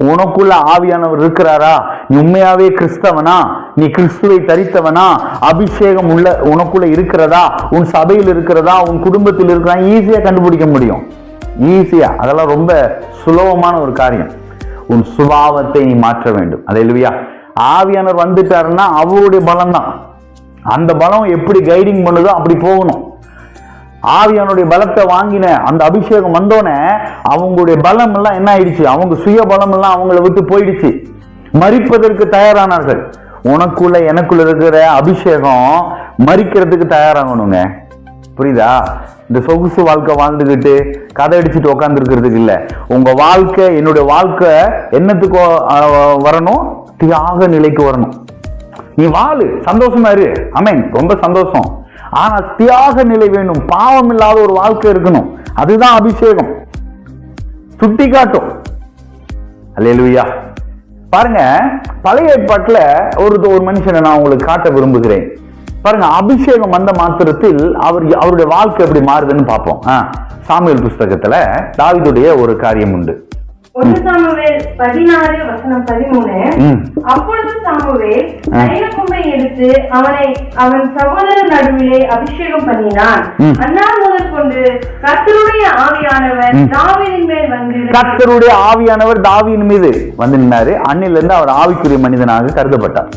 உனக்குள்ள ஆவியானவர் இருக்கிறாரா? நீ உண்மையாவே கிறிஸ்தவனா? நீ கிறிஸ்துவை தரித்தவனா? அபிஷேகம் உள்ள உனக்குள்ள இருக்கிறதா? உன் சபையில் இருக்கிறதா? உன் குடும்பத்தில் இருக்கிறதா? ஈஸியா கண்டுபிடிக்க முடியும். ஈஸியா. அதெல்லாம் ரொம்ப சுலபமான ஒரு காரியம். உன் சுபாவத்தை நீ மாற்ற வேண்டும். அல்லேலூயா. ஆவியானவர் வந்துட்டாருன்னா அவருடைய பலம் தான். அந்த பலம் எப்படி கைடிங் பண்ணுதோ அப்படி போகணும். ஆவியானுடைய பலத்தை வாங்கின அந்த அபிஷேகம் வந்தோடனே அவங்களுடைய பலம் எல்லாம் என்ன ஆயிடுச்சு? அவங்க சுய பலம் எல்லாம் அவங்கள விட்டு போயிடுச்சு. மரிப்பதற்கு தயாரானார்கள். உனக்குள்ள எனக்குள்ள இருக்கிற அபிஷேகம் மரிக்கிறதுக்கு தயாராகணுங்க. புரியுதா? இந்த சொகுசு வாழ்க்கை வாழ்ந்துகிட்டு கதை அடிச்சுட்டு உட்கார்ந்து இருக்கிறதுக்கு இல்ல. உங்க வாழ்க்கை, என்னுடைய வாழ்க்கை என்னத்துக்கு வரணும்? தியாக நிலைக்கு வரணும். நீ வாழு, சந்தோஷமா இரு, ஆமென், ரொம்ப சந்தோஷம். ஆனா தியாக நிலை வேணும். பாவம் இல்லாத ஒரு வாழ்க்கை இருக்கணும். அதுதான் அபிஷேகம் சுட்டி காட்டும். அல்லேலூயா. பாருங்க, பழைய ஏற்பாட்டுல ஒரு மனுஷனை நான் உங்களுக்கு காட்ட விரும்புகிறேன். பாருங்க, அபிஷேகம் வந்த மாத்திரத்தில் அவருடைய வாழ்க்கை எப்படி மாறுதுன்னு பார்ப்போம். சாமுவேல் புஸ்தகத்துல தாவீதுடைய ஒரு காரியம் உண்டு. 1 சாமுவேல் 16:13. அப்பொழுது சாமுவேல் தைலக்கொம்பை எடுத்து அவன் சகோதரர் நடுவிலே அபிஷேகம் பண்ணினான். அந்நாள் முதல் கொண்டு கர்த்தருடைய ஆவியானவர் தாவீதின் மேல் வந்து கர்த்தருடைய ஆவியானவர் தாவீதின் மீது வந்து நின்னாரு. அன்னிலிருந்து அவர் ஆவிக்குரிய மனிதனாக கருதப்பட்டார்.